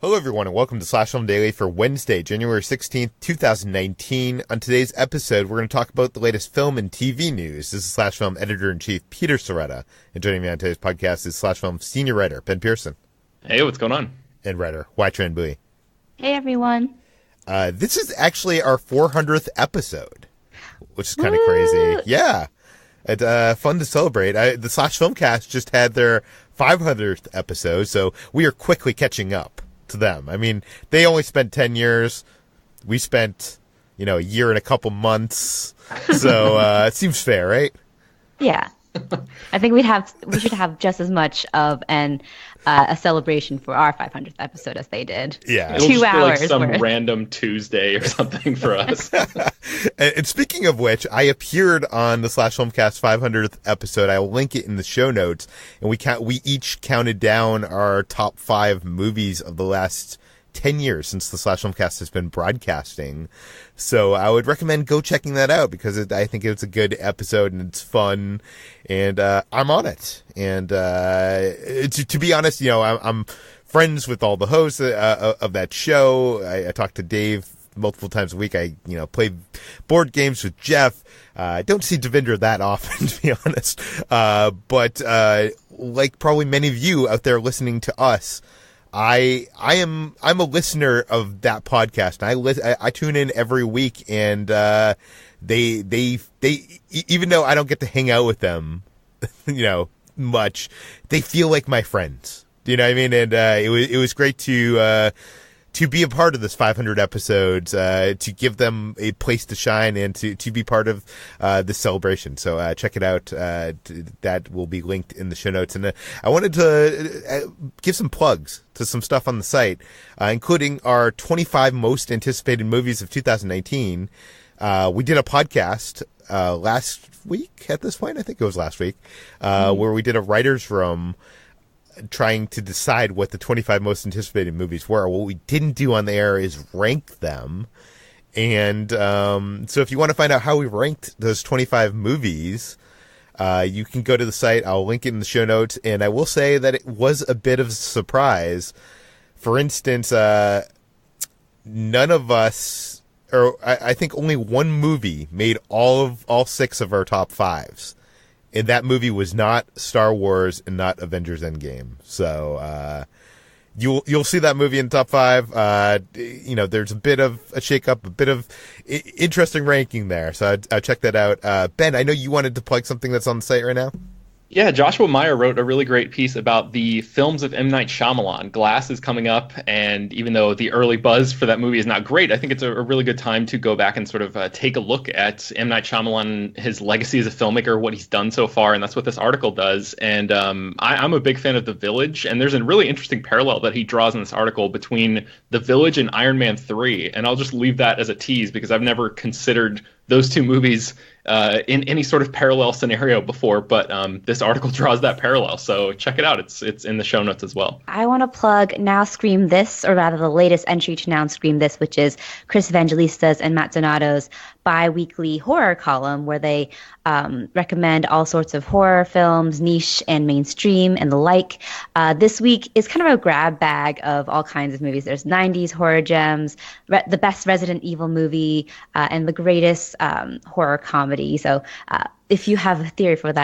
Hello everyone and welcome to SlashFilm Daily for Wednesday, January 16th, 2019. On today's episode, we're going to talk about the latest film and TV news. This is SlashFilm Editor-in-Chief Peter Sciretta. And joining me on today's podcast is SlashFilm Senior Writer Ben Pearson. Hey, what's going on? And writer Hoai-Tran Bui. Hey everyone. This is actually our 400th episode, which is kind of crazy. Yeah. It's fun to celebrate. The Filmcast just had their 500th episode, so we are quickly catching up to them. I mean, they only spent 10 years. We spent, a year and a couple months. So it seems fair, right? Yeah. I think we should have just as much of a celebration for our 500th episode as they did. Yeah. It'll 2 just hours be like some worth. random Tuesday or something for us. And speaking of which, I appeared on the Filmcast 500th episode. I will link it in the show notes. And we each counted down our top 5 movies of the last 10 years since the Filmcast has been broadcasting. So I would recommend go checking that out because I think it's a good episode and it's fun. And I'm on it. And to be honest, I'm friends with all the hosts of that show. I talk to Dave multiple times a week. I play board games with Jeff. I don't see Devendra that often, to be honest. But like probably many of you out there listening to us, I'm a listener of that podcast. I tune in every week, and they even though I don't get to hang out with them, much, they feel like my friends. You know what I mean? And it was great to be a part of this 500 episodes, to give them a place to shine and to be part of this celebration. So check it out. That will be linked in the show notes. And I wanted to give some plugs to some stuff on the site, including our 25 most anticipated movies of 2019. We did a podcast last week at this point. I think it was last week, where we did a writer's room trying to decide what the 25 most anticipated movies were. What we didn't do on the air is rank them. And so if you want to find out how we ranked those 25 movies, you can go to the site. I'll link it in the show notes. And I will say that it was a bit of a surprise. For instance, none of us, or I think only one movie made all 6 of our top 5s. And that movie was not Star Wars and not Avengers Endgame. So you'll see that movie in the top 5. There's a bit of a shakeup, a bit of interesting ranking there. So I'd check that out. Ben, I know you wanted to plug something that's on the site right now. Yeah, Joshua Meyer wrote a really great piece about the films of M. Night Shyamalan. Glass is coming up, and even though the early buzz for that movie is not great, I think it's a really good time to go back and sort of take a look at M. Night Shyamalan, his legacy as a filmmaker, what he's done so far, and that's what this article does. And I'm a big fan of The Village, and there's a really interesting parallel that he draws in this article between The Village and Iron Man 3, and I'll just leave that as a tease because I've never considered those two movies in any sort of parallel scenario before, but this article draws that parallel, so check it out. It's in the show notes as well. I want to plug Now Scream This, or rather the latest entry to Now Scream This, which is Chris Evangelista's and Matt Donato's bi-weekly horror column, where they recommend all sorts of horror films, niche and mainstream and the like. This week is kind of a grab bag of all kinds of movies. There's 90s horror gems, the best Resident Evil movie, and the greatest horror comedy. So if you have a theory for what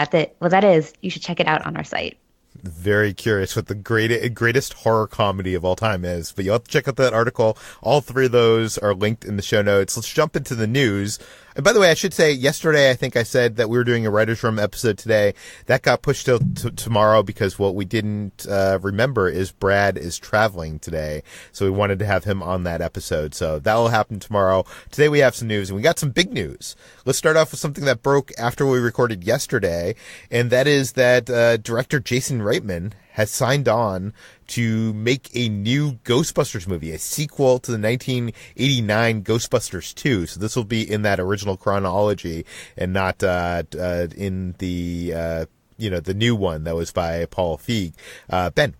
that is, you should check it out on our site. Very curious what the greatest horror comedy of all time is, but you'll have to check out that article. All 3 of those are linked in the show notes. Let's jump into the news. And by the way, I should say, yesterday I think I said that we were doing a Writer's Room episode today. That got pushed till tomorrow because what we didn't remember is Brad is traveling today. So we wanted to have him on that episode. So that will happen tomorrow. Today we have some news, and we got some big news. Let's start off with something that broke after we recorded yesterday, and that is that director Jason Reitman has signed on to make a new Ghostbusters movie, a sequel to the 1989 Ghostbusters 2. So this will be in that original chronology and not in the the new one that was by Paul Feig. Ben,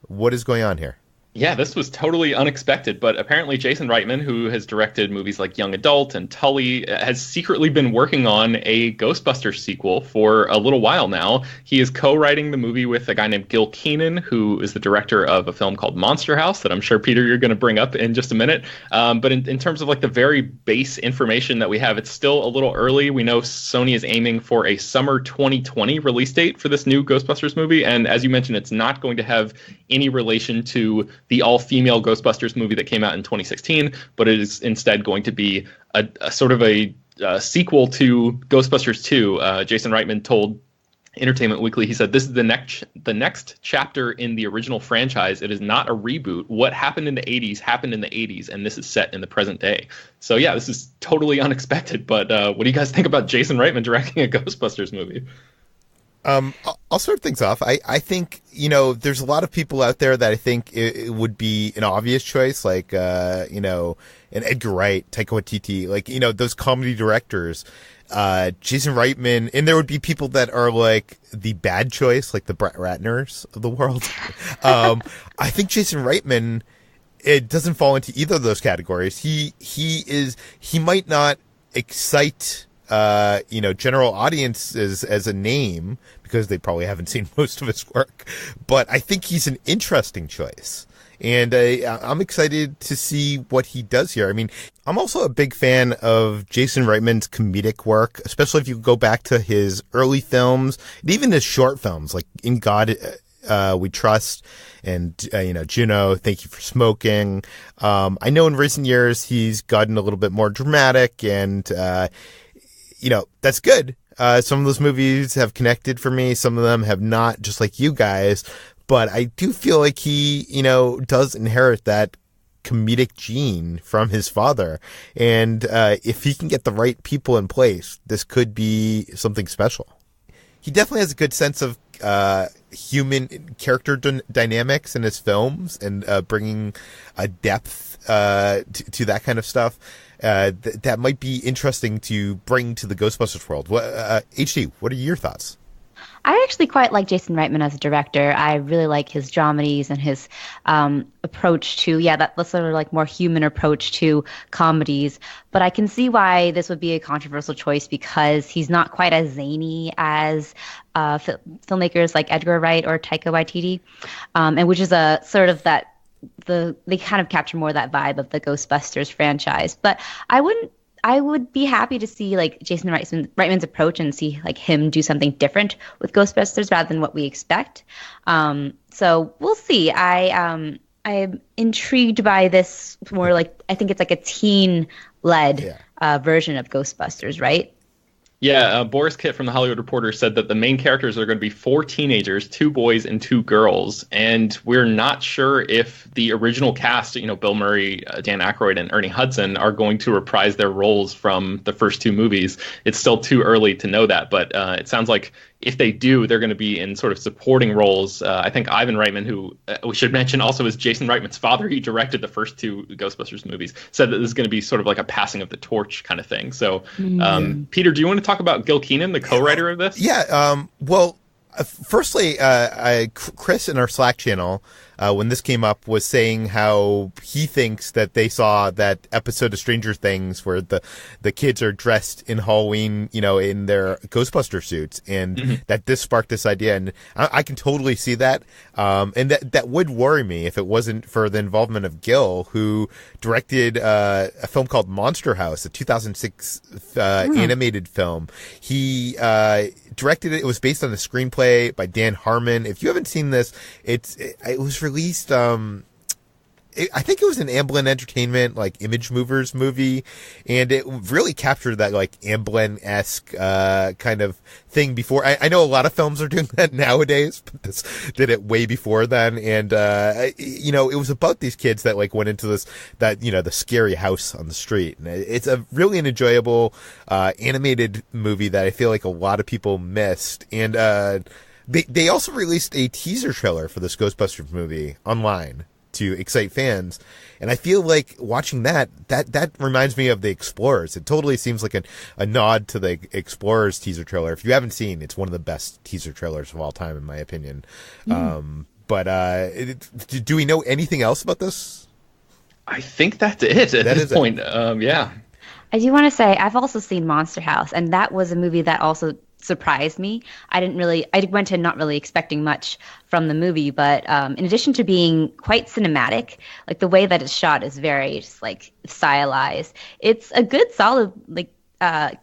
what is going on here? Yeah, this was totally unexpected, but apparently Jason Reitman, who has directed movies like Young Adult and Tully, has secretly been working on a Ghostbusters sequel for a little while now. He is co-writing the movie with a guy named Gil Kenan, who is the director of a film called Monster House that I'm sure, Peter, you're going to bring up in just a minute. But in terms of like the very base information that we have, it's still a little early. We know Sony is aiming for a summer 2020 release date for this new Ghostbusters movie. And as you mentioned, it's not going to have any relation to the all-female Ghostbusters movie that came out in 2016, but it is instead going to be a sort of a sequel to Ghostbusters 2. Jason Reitman told Entertainment Weekly, he said, "This is the next chapter in the original franchise. It is not a reboot. What happened in the 80s happened in the 80s, and this is set in the present day." So yeah, this is totally unexpected, but what do you guys think about Jason Reitman directing a Ghostbusters movie? I'll start things off. I think, there's a lot of people out there that I think it would be an obvious choice, like, an Edgar Wright, Taika Waititi, like, those comedy directors, Jason Reitman, and there would be people that are like the bad choice, like the Brett Ratners of the world. I think Jason Reitman, it doesn't fall into either of those categories. He might not excite general audiences as a name because they probably haven't seen most of his work, but I think he's an interesting choice. And I'm excited to see what he does here. I mean, I'm also a big fan of Jason Reitman's comedic work, especially if you go back to his early films and even his short films, like In God We Trust and, Juno, Thank You for Smoking. I know in recent years he's gotten a little bit more dramatic and, that's good. Some of those movies have connected for me. Some of them have not, just like you guys. But I do feel like he, does inherit that comedic gene from his father. And if he can get the right people in place, this could be something special. He definitely has a good sense of human character dynamics in his films and bringing a depth to that kind of stuff. That might be interesting to bring to the Ghostbusters world. HD, what are your thoughts? I actually quite like Jason Reitman as a director. I really like his dramedies and his approach to, that sort of like more human approach to comedies. But I can see why this would be a controversial choice because he's not quite as zany as filmmakers like Edgar Wright or Taika Waititi, and which is a sort of that they kind of capture more of that vibe of the Ghostbusters franchise. But I would be happy to see like Jason Reitman's approach and see like him do something different with Ghostbusters rather than what we expect. So we'll see. I am intrigued by this more like, I think it's like a teen-led version of Ghostbusters, right? Yeah, Boris Kitt from The Hollywood Reporter said that the main characters are going to be 4 teenagers, 2 boys and 2 girls. And we're not sure if the original cast, Bill Murray, Dan Aykroyd, and Ernie Hudson are going to reprise their roles from the first 2 movies. It's still too early to know that, but it sounds like if they do, they're going to be in sort of supporting roles. I think Ivan Reitman, who we should mention also is Jason Reitman's father, he directed the first 2 Ghostbusters movies, said that this is going to be sort of like a passing of the torch kind of thing. So, Peter, do you want to talk about Gil Kenan, the co-writer of this? Yeah. Firstly, Chris in our Slack channel, when this came up, was saying how he thinks that they saw that episode of Stranger Things where the kids are dressed in Halloween, in their Ghostbuster suits, and that this sparked this idea. And I can totally see that. And that would worry me if it wasn't for the involvement of Gil, who directed a film called Monster House, a 2006 animated film. He directed it. It was based on a screenplay by Dan Harmon. If you haven't seen this, it was released. I think it was an Amblin Entertainment like Image Movers movie, and it really captured that like Amblin-esque kind of thing before. I know a lot of films are doing that nowadays, but this did it way before then. And it was about these kids that like went into the scary house on the street. And it's a really an enjoyable animated movie that I feel like a lot of people missed. And they also released a teaser trailer for this Ghostbusters movie online to excite fans. And I feel like watching that reminds me of The Explorers. It totally seems like a nod to the Explorers teaser trailer. If you haven't seen, it's one of the best teaser trailers of all time, in my opinion. But do we know anything else about this? I think that's it at this point. Yeah. I do want to say I've also seen Monster House, and that was a movie that also surprised me. I went in not really expecting much from the movie, but in addition to being quite cinematic, like the way that it's shot is very just like stylized. It's a good, solid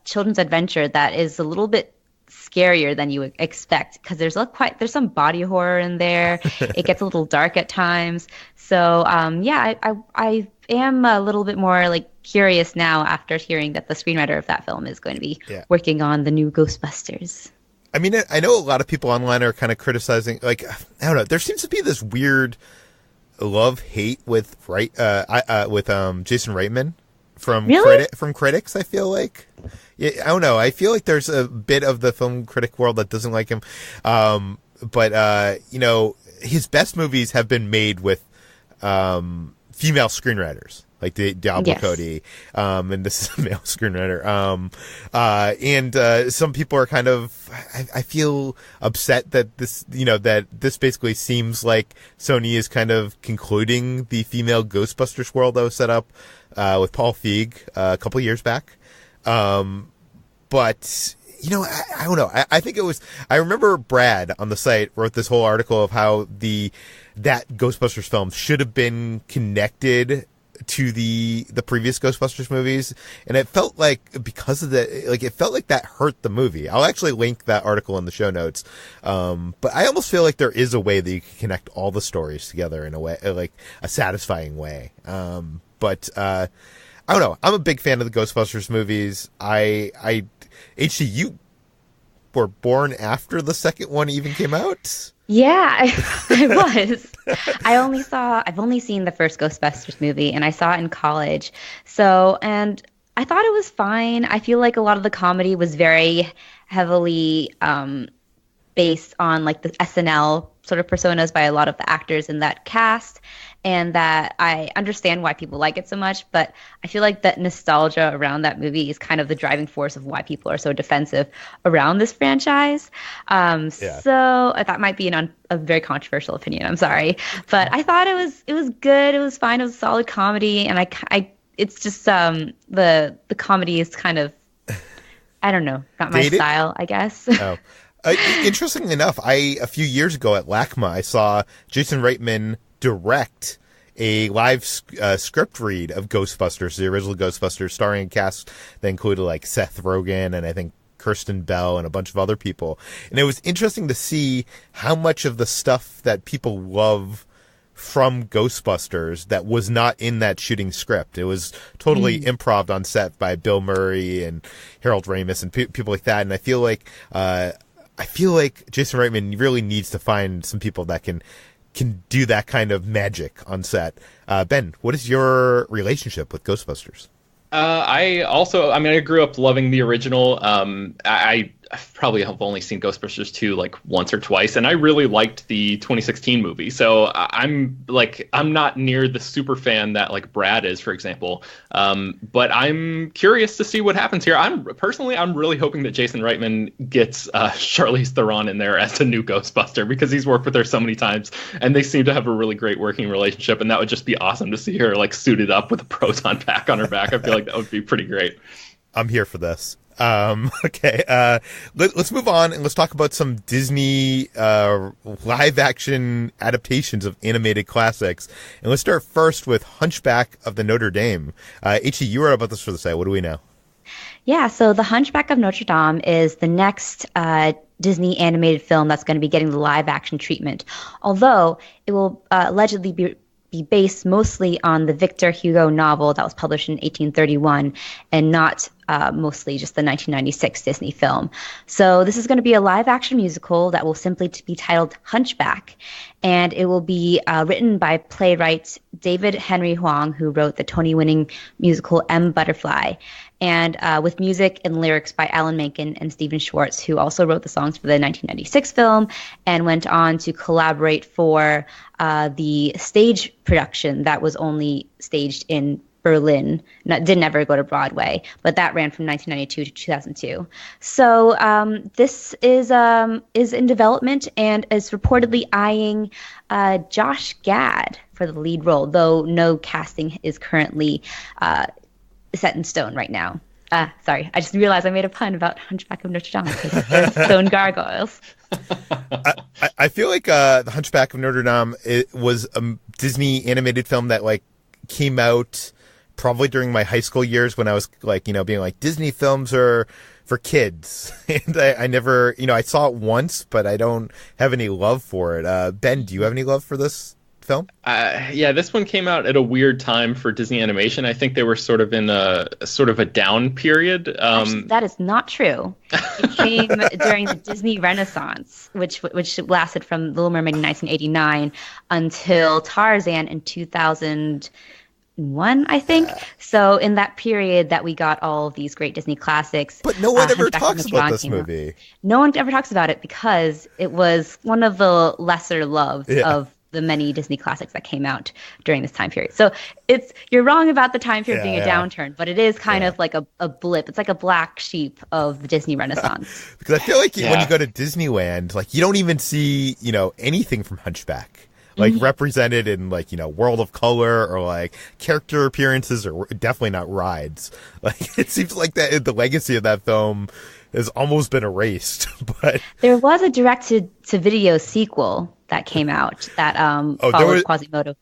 children's adventure that is a little bit scarier than you would expect because there's some body horror in there. It gets a little dark at times. So I am a little bit more like curious now after hearing that the screenwriter of that film is going to be working on the new Ghostbusters. I mean, I know a lot of people online are kind of criticizing, like, I don't know, there seems to be this weird love-hate with Jason Reitman from critics, I feel like. Yeah, I don't know. I feel like there's a bit of the film critic world that doesn't like him. But his best movies have been made with female screenwriters, like Diablo Cody, and this is a male screenwriter. And some people are kind of, I feel upset that this basically seems like Sony is kind of concluding the female Ghostbusters world that was set up with Paul Feig a couple years back. But I don't know. I think it was. I remember Brad on the site wrote this whole article of how that Ghostbusters film should have been connected to the previous Ghostbusters movies, and it felt like because of it felt like that hurt the movie. I'll actually link that article in the show notes. But I almost feel like there is a way that you can connect all the stories together in a way, like a satisfying way. But I don't know. I'm a big fan of the Ghostbusters movies. HT, you were born after the second one even came out? Yeah, I was. I've only seen the first Ghostbusters movie, and I saw it in college. So, and I thought it was fine. I feel like a lot of the comedy was very heavily based on like the SNL sort of personas by a lot of the actors in that cast, and that I understand why people like it so much, but I feel like that nostalgia around that movie is kind of the driving force of why people are so defensive around this franchise. So that might be a very controversial opinion. I'm sorry, but I thought it was good. It was fine. It was a solid comedy, and it's just the comedy is kind of, I don't know, not my style, I guess. Oh. Interestingly enough, a few years ago at LACMA, I saw Jason Reitman direct a live script read of Ghostbusters, the original Ghostbusters, starring a cast that included like Seth Rogen and I think Kirsten Bell and a bunch of other people. And it was interesting to see how much of the stuff that people love from Ghostbusters that was not in that shooting script. It was totally improv on set by Bill Murray and Harold Ramis and people like that. And I feel like Jason Reitman really needs to find some people that can do that kind of magic on set. Ben, what is your relationship with Ghostbusters? I grew up loving the original. I probably have only seen Ghostbusters 2 like once or twice, and I really liked the 2016 movie. So I'm not near the super fan that like Brad is, for example. But I'm curious to see what happens here. I'm really hoping that Jason Reitman gets Charlize Theron in there as a new Ghostbuster, because he's worked with her so many times, and they seem to have a really great working relationship. And that would just be awesome to see her like suited up with a proton pack on her back. I feel like that would be pretty great. I'm here for this. Okay. Let's move on and let's talk about some Disney live action adaptations of animated classics. And let's start first with Hunchback of the Notre Dame. H.E., you wrote about this for the site. What do we know? Yeah, so The Hunchback of Notre Dame is the next Disney animated film that's going to be getting the live action treatment, although it will allegedly be based mostly on the Victor Hugo novel that was published in 1831 and not mostly just the 1996 Disney film. So this is going to be a live action musical that will simply be titled Hunchback, and it will be written by playwright David Henry Hwang, who wrote the Tony-winning musical M. Butterfly, and with music and lyrics by Alan Menken and Stephen Schwartz, who also wrote the songs for the 1996 film and went on to collaborate for the stage production that was only staged in Berlin. Didn't ever go to Broadway, but that ran from 1992 to 2002. So this is in development and is reportedly eyeing Josh Gad for the lead role, though no casting is currently set in stone right now. Sorry, I just realized I made a pun about Hunchback of Notre Dame because there's stone gargoyles. I feel like the Hunchback of Notre Dame, it was a Disney animated film that like came out probably during my high school years when I was like, being like, Disney films are for kids. And I never, I saw it once, but I don't have any love for it. Ben, do you have any love for this film? Yeah, this one came out at a weird time for Disney Animation. I think they were sort of in a down period. Actually, that is not true. It came during the Disney Renaissance, which lasted from The Little Mermaid in 1989 until Tarzan in 2001, I think. So in that period that we got all of these great Disney classics. But no one ever talks about this movie. No one ever talks about it because it was one of the lesser loves of the many Disney classics that came out during this time period. So you're wrong about the time period being a downturn, but it is kind of like a blip. It's like a black sheep of the Disney Renaissance. Because I feel like when you go to Disneyland, like you don't even see, anything from Hunchback. Like represented in like, World of Color or like character appearances or definitely not rides. Like it seems like that the legacy of that film has almost been erased. But there was a direct-to-video sequel that came out that followed Quasimodo.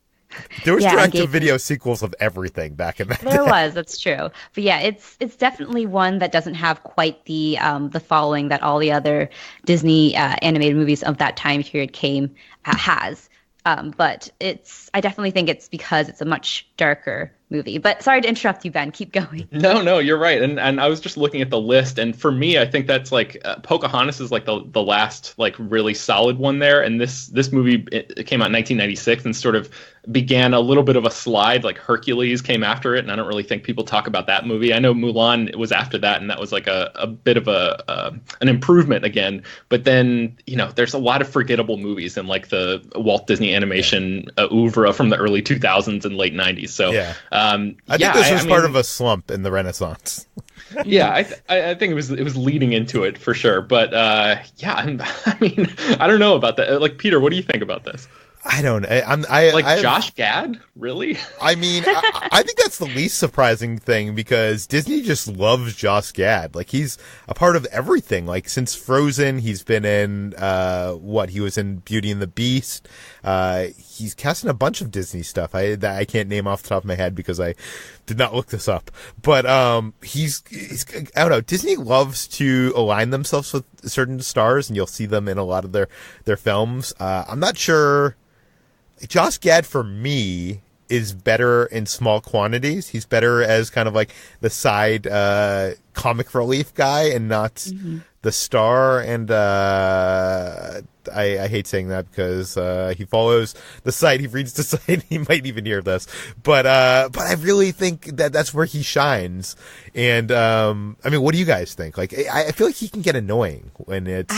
There was direct-to-video sequels of everything back in that day. There was, that's true. But yeah, it's definitely one that doesn't have quite the following that all the other Disney animated movies of that time period has. But I definitely think it's because it's a much darker movie. But sorry to interrupt you, Ben. Keep going. No, you're right. And I was just looking at the list, and for me, I think that's like Pocahontas is like the last like really solid one there. And this movie it came out in 1996 and sort of began a little bit of a slide. Like Hercules came after it, and I don't really think people talk about that movie. I know Mulan was after that, and that was like a bit of an improvement again. But then there's a lot of forgettable movies in like the Walt Disney Animation oeuvre from the early 2000s and late 90s. So I think this was part of a slump in the Renaissance. Yeah, I think it was leading into it for sure. But I don't know about that. Like Peter, what do you think about this? I don't. Josh Gad, really? I mean, I think that's the least surprising thing because Disney just loves Josh Gad. Like he's a part of everything. Like since Frozen, he's been in he was in Beauty and the Beast. He's cast in a bunch of Disney stuff. That I can't name off the top of my head because I did not look this up. But he's I don't know. Disney loves to align themselves with certain stars, and you'll see them in a lot of their films. I'm not sure. Josh Gad, for me, is better in small quantities. He's better as kind of like the side comic relief guy and not the star. And I hate saying that because he follows the site. He reads the site. He might even hear this. But I really think that's where he shines. And what do you guys think? Like, I feel like he can get annoying when it's.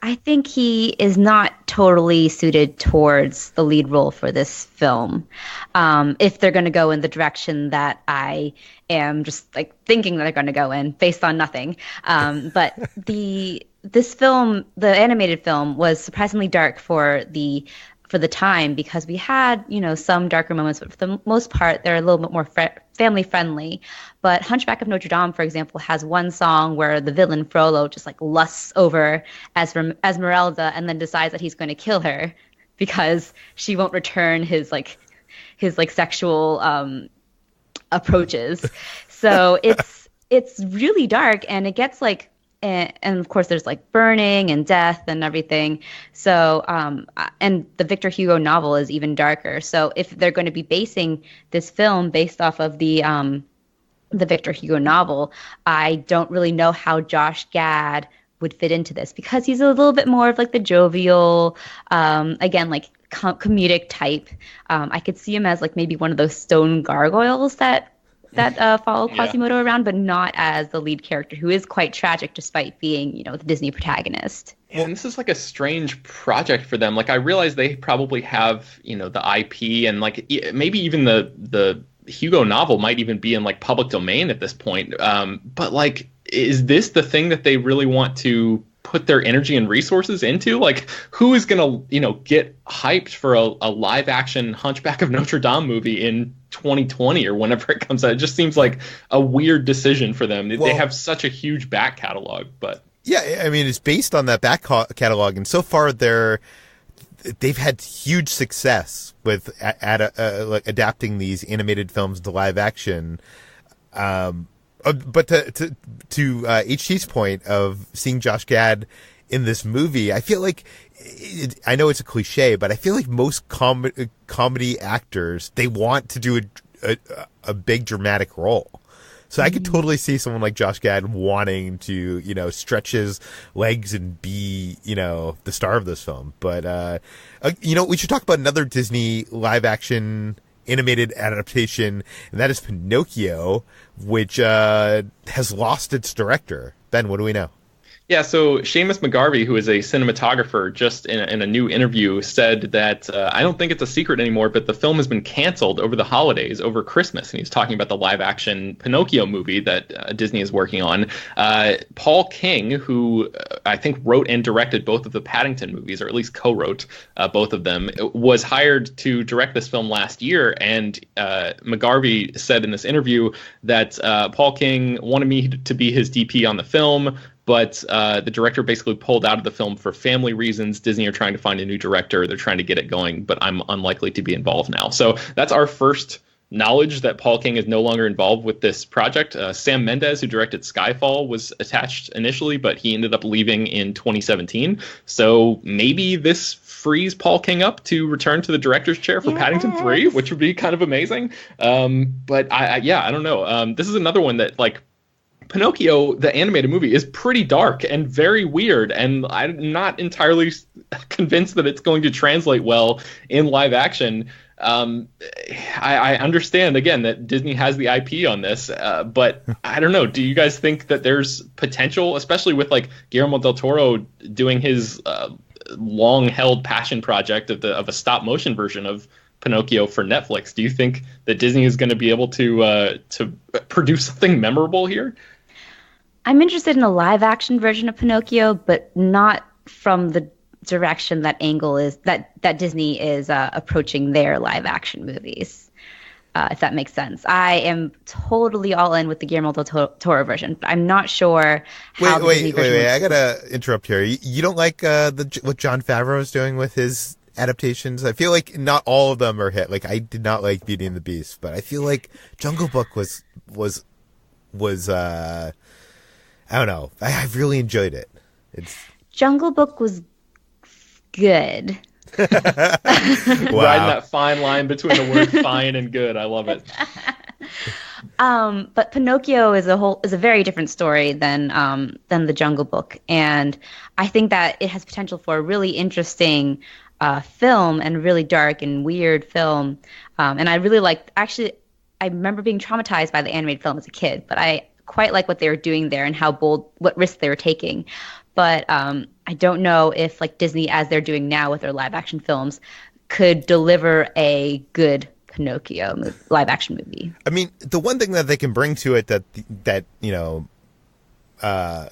I think he is not totally suited towards the lead role for this film. If they're going to go in the direction that I am just like thinking that they're going to go in based on nothing. But this film, the animated film, was surprisingly dark for the time because we had, some darker moments, but for the most part, they're a little bit more family friendly. But Hunchback of Notre Dame, for example, has one song where the villain Frollo just like lusts over Esmeralda and then decides that he's going to kill her because she won't return his sexual approaches. So it's really dark, and it gets like. And of course, there's like burning and death and everything. So, and the Victor Hugo novel is even darker. So, if they're going to be basing this film based off of the Victor Hugo novel, I don't really know how Josh Gad would fit into this because he's a little bit more of like the jovial, again, like comedic type. I could see him as like maybe one of those stone gargoyles that follow Quasimodo around, but not as the lead character, who is quite tragic despite being, the Disney protagonist. And this is like a strange project for them. Like I realize they probably have, the IP and like maybe even the Hugo novel might even be in like public domain at this point. But like, is this the thing that they really want to put their energy and resources into? Like, who is gonna, get hyped for a live action Hunchback of Notre Dame movie in 2020 or whenever it comes out? It just seems like a weird decision for them. They have such a huge back catalog, but yeah, I mean, it's based on that back catalog, and so far they've had huge success with like adapting these animated films to live action. But to HT's point of seeing Josh Gad in this movie, I feel like I know it's a cliche, but I feel like most comedy actors, they want to do a big dramatic role. So I could totally see someone like Josh Gad wanting to, stretch his legs and be, the star of this film. But, we should talk about another Disney live action animated adaptation, and that is Pinocchio, which has lost its director. Ben, what do we know? Yeah, so Seamus McGarvey, who is a cinematographer, just in a new interview said that I don't think it's a secret anymore, but the film has been canceled over the holidays, over Christmas. And he's talking about the live-action Pinocchio movie that Disney is working on. Paul King, who I think wrote and directed both of the Paddington movies, or at least co-wrote both of them, was hired to direct this film last year. And McGarvey said in this interview that Paul King wanted me to be his DP on the film, but the director basically pulled out of the film for family reasons. Disney are trying to find a new director. They're trying to get it going, but I'm unlikely to be involved now. So that's our first knowledge that Paul King is no longer involved with this project. Sam Mendes, who directed Skyfall, was attached initially, but he ended up leaving in 2017. So maybe this frees Paul King up to return to the director's chair for Paddington 3, which would be kind of amazing. But I don't know. This is another one that, like, Pinocchio, the animated movie, is pretty dark and very weird, and I'm not entirely convinced that it's going to translate well in live action. I understand, again, that Disney has the IP on this, but I don't know. Do you guys think that there's potential, especially with like Guillermo del Toro doing his long-held passion project of a stop-motion version of Pinocchio for Netflix? Do you think that Disney is going to be able to produce something memorable here? I'm interested in a live-action version of Pinocchio, but not from the direction that Disney is approaching their live-action movies, if that makes sense. I am totally all in with the Guillermo del Toro version. I'm not sure how Wait. I gotta interrupt here. You don't like what Jon Favreau is doing with his adaptations? I feel like not all of them are hit. Like, I did not like Beauty and the Beast, but I feel like Jungle Book was I don't know. I've really enjoyed it. Jungle Book was good. Wow. Riding that fine line between the word fine and good. I love it. But Pinocchio is a very different story than the Jungle Book, and I think that it has potential for a really interesting film and really dark and weird film. And I really liked. Actually, I remember being traumatized by the animated film as a kid, but I quite like what they were doing there and what risks they were taking. But I don't know if, like, Disney, as they're doing now with their live action films, could deliver a good Pinocchio live action movie. I mean, the one thing that they can bring to it that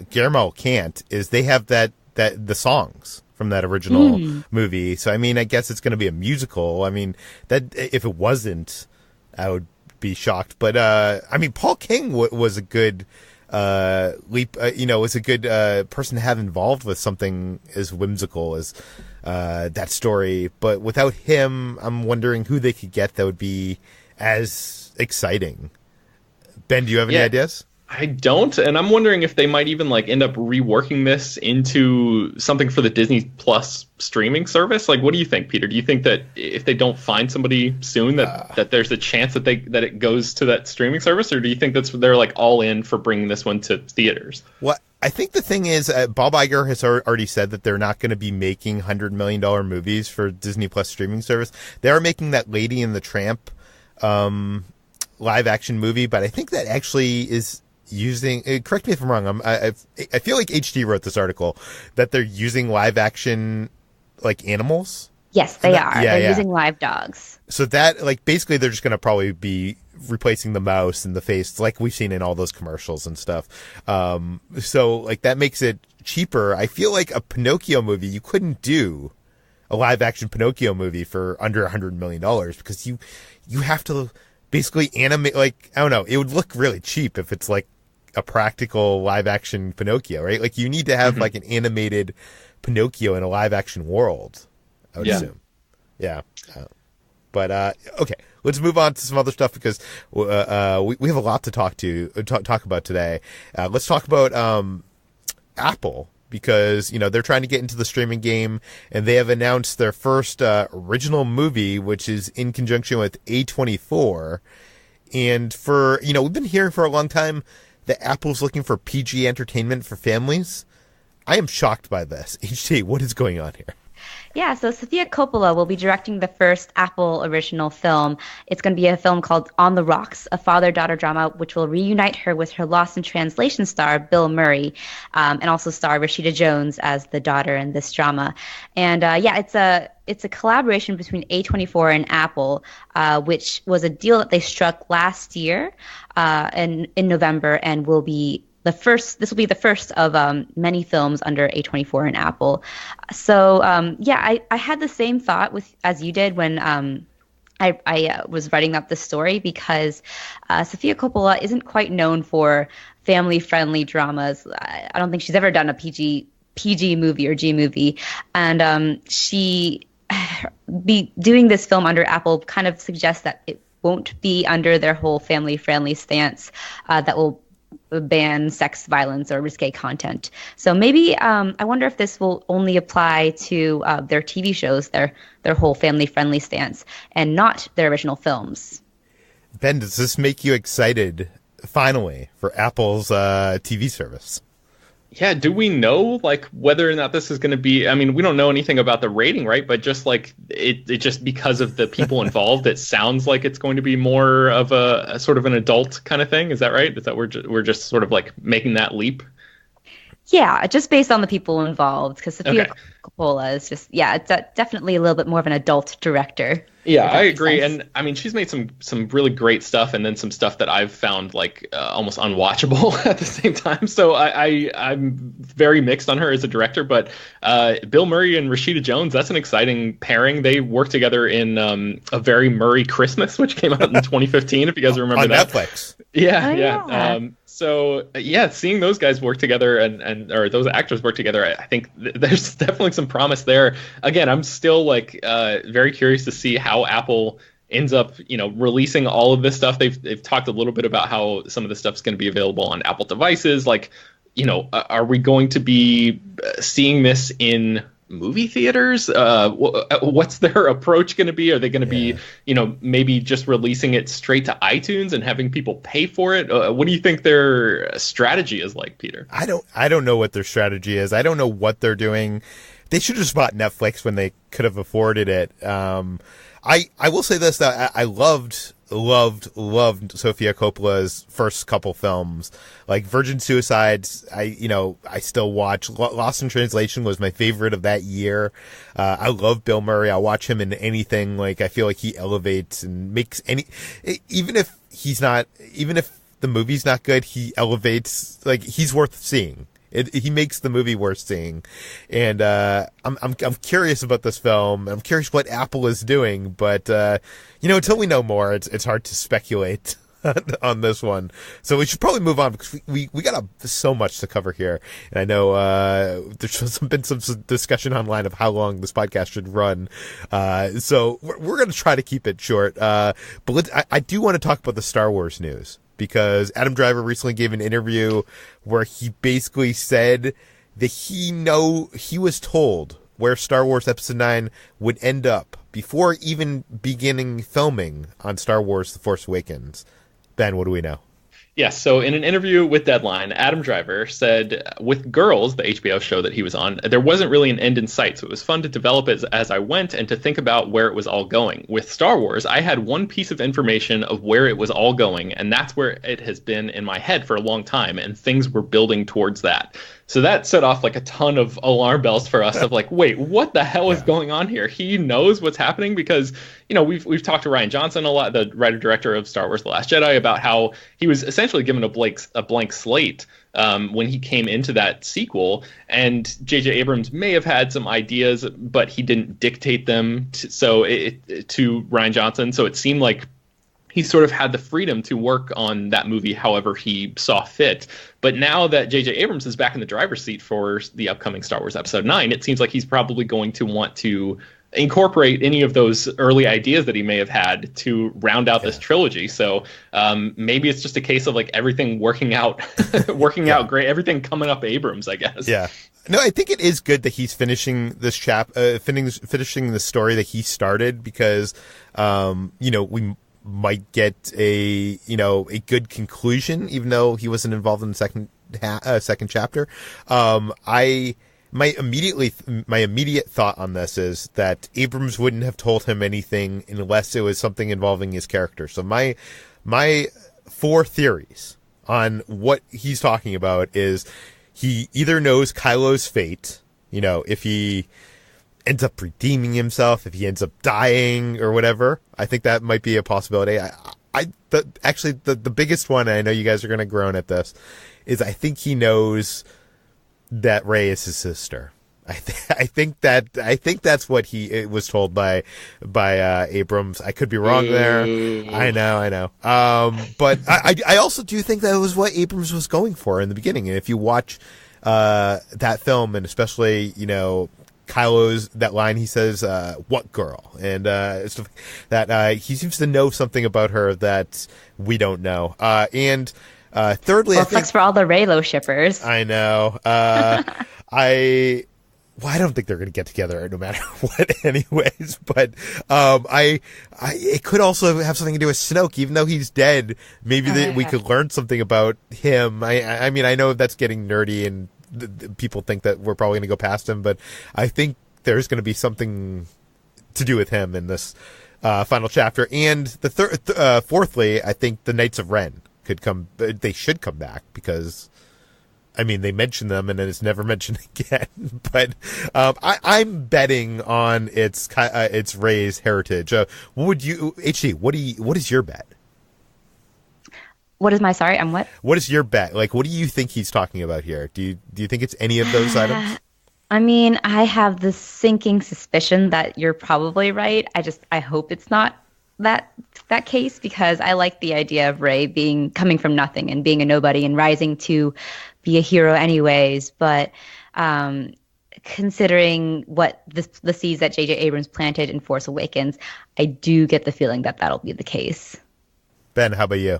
Guillermo can't is they have that the songs from that original movie. So I mean, I guess it's going to be a musical. I mean, that if it wasn't, I would be shocked. But I mean, Paul King was a good leap. Was a good person to have involved with something as whimsical as that story. But without him, I'm wondering who they could get that would be as exciting. Ben, do you have any ideas? I don't, and I'm wondering if they might even like end up reworking this into something for the Disney Plus streaming service. Like, what do you think, Peter? Do you think that if they don't find somebody soon, that there's a chance that it goes to that streaming service, or do you think they're like all in for bringing this one to theaters? Well, I think the thing is, Bob Iger has already said that they're not going to be making $100 million movies for Disney Plus streaming service. They are making that Lady and the Tramp live action movie, but I think that actually is using, correct me if I'm wrong, I feel like HT wrote this article that they're using live action like animals. Yes, they are. They're using live dogs. So that, like, basically they're just going to probably be replacing the mouse and the face like we've seen in all those commercials and stuff. So like that makes it cheaper. I feel like a Pinocchio movie, you couldn't do a live action Pinocchio movie for under $100 million because you have to basically animate, like, I don't know, it would look really cheap if it's like a practical live action Pinocchio, right? Like you need to have like an animated Pinocchio in a live action world, I would assume. Yeah. But okay, let's move on to some other stuff because we have a lot to talk about today. Let's talk about Apple because they're trying to get into the streaming game and they have announced their first original movie, which is in conjunction with A24. And for we've been hearing for a long time that Apple's looking for PG entertainment for families. I am shocked by this. HT, what is going on here? Yeah, so Sofia Coppola will be directing the first Apple original film. It's going to be a film called On the Rocks, a father-daughter drama, which will reunite her with her Lost in Translation star, Bill Murray, and also star Rashida Jones as the daughter in this drama. And it's a collaboration between A24 and Apple, which was a deal that they struck last year in November and will be this will be the first of many films under A24 and Apple. So, I had the same thought as you did when I was writing up the story because Sofia Coppola isn't quite known for family-friendly dramas. I don't think she's ever done a PG movie or G movie. And she be doing this film under Apple kind of suggests that it won't be under their whole family-friendly stance that will ban sex, violence, or risque content. So maybe I wonder if this will only apply to their TV shows, their whole family-friendly stance, and not their original films. Ben, does this make you excited, finally, for Apple's TV service? Yeah, do we know like whether or not this is going to be? I mean, we don't know anything about the rating, right? But just like it just because of the people involved, it sounds like it's going to be more of a sort of an adult kind of thing. Is that right? Is that we're just sort of like making that leap? Yeah, just based on the people involved, because Sofia Coppola is just it's definitely a little bit more of an adult director. Yeah, I agree. Sense. And I mean, she's made some really great stuff and then some stuff that I've found like almost unwatchable at the same time. So I'm very mixed on her as a director, but Bill Murray and Rashida Jones, that's an exciting pairing. They worked together in A Very Murray Christmas, which came out in 2015, if you guys remember that. On Netflix. Yeah. So seeing those guys work together or those actors work together, I think there's definitely some promise there. Again, I'm still like very curious to see how Apple ends up, releasing all of this stuff. They've talked a little bit about how some of this stuff is going to be available on Apple devices. Like, are we going to be seeing this in movie theaters? What's their approach going to be? Are they going to be, maybe just releasing it straight to iTunes and having people pay for it? What do you think their strategy is like, Peter? I don't know what their strategy is. I don't know what they're doing. They should have just bought Netflix when they could have afforded it. I will say this, that I loved Sofia Coppola's first couple films, like Virgin Suicides. I still watch. Lost in Translation was my favorite of that year. I love Bill Murray. I watch him in anything. Like, I feel like he elevates and makes even if the movie's not good, he elevates. Like, he's worth seeing. He makes the movie worth seeing, and I'm curious about this film. I'm curious what Apple is doing, but until we know more, it's hard to speculate on this one. So we should probably move on because we got so much to cover here, and I know there's been some discussion online of how long this podcast should run. So we're going to try to keep it short. But I do want to talk about the Star Wars news, because Adam Driver recently gave an interview where he basically said that he was told where Star Wars Episode 9 would end up before even beginning filming on Star Wars The Force Awakens. Ben, what do we know? Yes, so in an interview with Deadline, Adam Driver said, with Girls, the HBO show that he was on, there wasn't really an end in sight, so it was fun to develop as I went and to think about where it was all going. With Star Wars, I had one piece of information of where it was all going, and that's where it has been in my head for a long time, and things were building towards that. So that set off like a ton of alarm bells for us of like, wait, what the hell is going on here? He knows what's happening because, we've talked to Rian Johnson a lot, the writer-director of Star Wars The Last Jedi, about how he was essentially given a blank slate when he came into that sequel. And J.J. Abrams may have had some ideas, but he didn't dictate them to Rian Johnson. So it seemed like he sort of had the freedom to work on that movie however he saw fit. But now that J.J. Abrams is back in the driver's seat for the upcoming Star Wars Episode 9, it seems like he's probably going to want to incorporate any of those early ideas that he may have had to round out this trilogy. So maybe it's just a case of like everything working out out great, everything coming up Abrams, I guess. Yeah. No, I think it is good that he's finishing this finishing the story that he started because, we might get a good conclusion, even though he wasn't involved in the second chapter. My immediate thought on this is that Abrams wouldn't have told him anything unless it was something involving his character. So my 4 theories on what he's talking about is he either knows Kylo's fate, if he ends up redeeming himself, if he ends up dying or whatever. I think that might be a possibility. The biggest one, and I know you guys are going to groan at this, is I think he knows that Rey is his sister. I think that's what he was told by Abrams. I could be wrong there. I know. But I also do think that was what Abrams was going for in the beginning. And if you watch that film, and especially Kylo's that line, he says, "What girl?" and stuff that he seems to know something about her that we don't know. And thirdly, well, sucks for all the Reylo shippers. I know. I don't think they're going to get together no matter what, anyways. But it could also have something to do with Snoke, even though he's dead. Maybe we could learn something about him. I mean, I know that's getting nerdy and people think that we're probably going to go past him, but I think there's going to be something to do with him in this final chapter. And fourthly, I think the Knights of Ren they should come back because, I mean, they mention them and then it's never mentioned again. But I'm betting on it's Rey's heritage. What is your bet? What is my sorry? I'm what? What is your bet? Like, what do you think he's talking about here? Do you think it's any of those items? I mean, I have this sinking suspicion that you're probably right. I hope it's not that case because I like the idea of Rey coming from nothing and being a nobody and rising to be a hero anyways. But considering what the seeds that J.J. Abrams planted in Force Awakens, I do get the feeling that that'll be the case. Ben, how about you?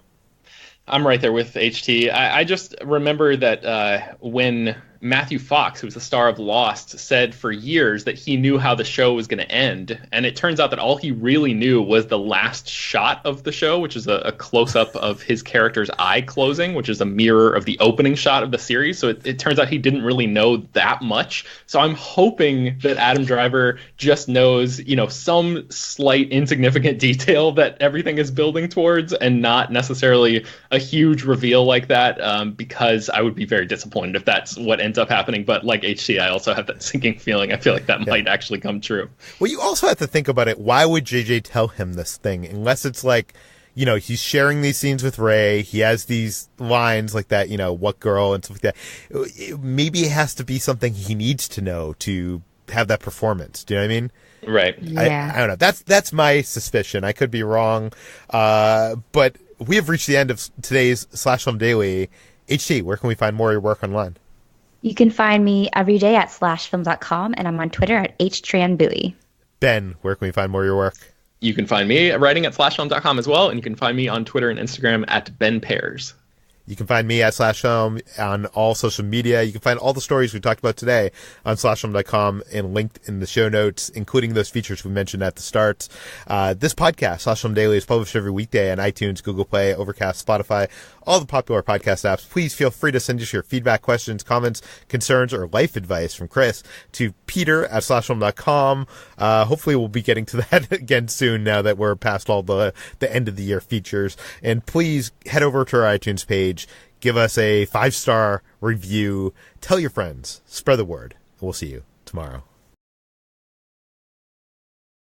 I'm right there with HT. I just remember that when Matthew Fox, who was the star of Lost, said for years that he knew how the show was going to end. And it turns out that all he really knew was the last shot of the show, which is a close-up of his character's eye closing, which is a mirror of the opening shot of the series. So it turns out he didn't really know that much. So I'm hoping that Adam Driver just knows, some slight insignificant detail that everything is building towards and not necessarily a huge reveal like that, because I would be very disappointed if that's what ends up happening. But like HC, I also have that sinking feeling. I feel like that might actually come true. Well, you also have to think about it. Why would JJ tell him this thing? Unless it's like, he's sharing these scenes with Rey. He has these lines like that, what girl and stuff like that. Maybe it has to be something he needs to know to have that performance. Do you know what I mean? Right. Yeah. I don't know. That's my suspicion. I could be wrong. But we have reached the end of today's SlashFilm Daily. HT, where can we find more of your work online? You can find me every day at slashfilm.com, and I'm on Twitter at Hoai-Tran Bui. Ben, where can we find more of your work? You can find me writing at slashfilm.com as well, and you can find me on Twitter and Instagram at Ben Pears. You can find me at SlashFilm on all social media. You can find all the stories we talked about today on SlashFilm.com and linked in the show notes, including those features we mentioned at the start. This podcast, SlashFilm Daily, is published every weekday on iTunes, Google Play, Overcast, Spotify, all the popular podcast apps. Please feel free to send us your feedback, questions, comments, concerns, or life advice from Chris to Peter at SlashFilm.com. Hopefully we'll be getting to that again soon now that we're past all the end of the year features. And please head over to our iTunes page, give us a 5-star review, tell your friends, spread the word. We'll see you tomorrow.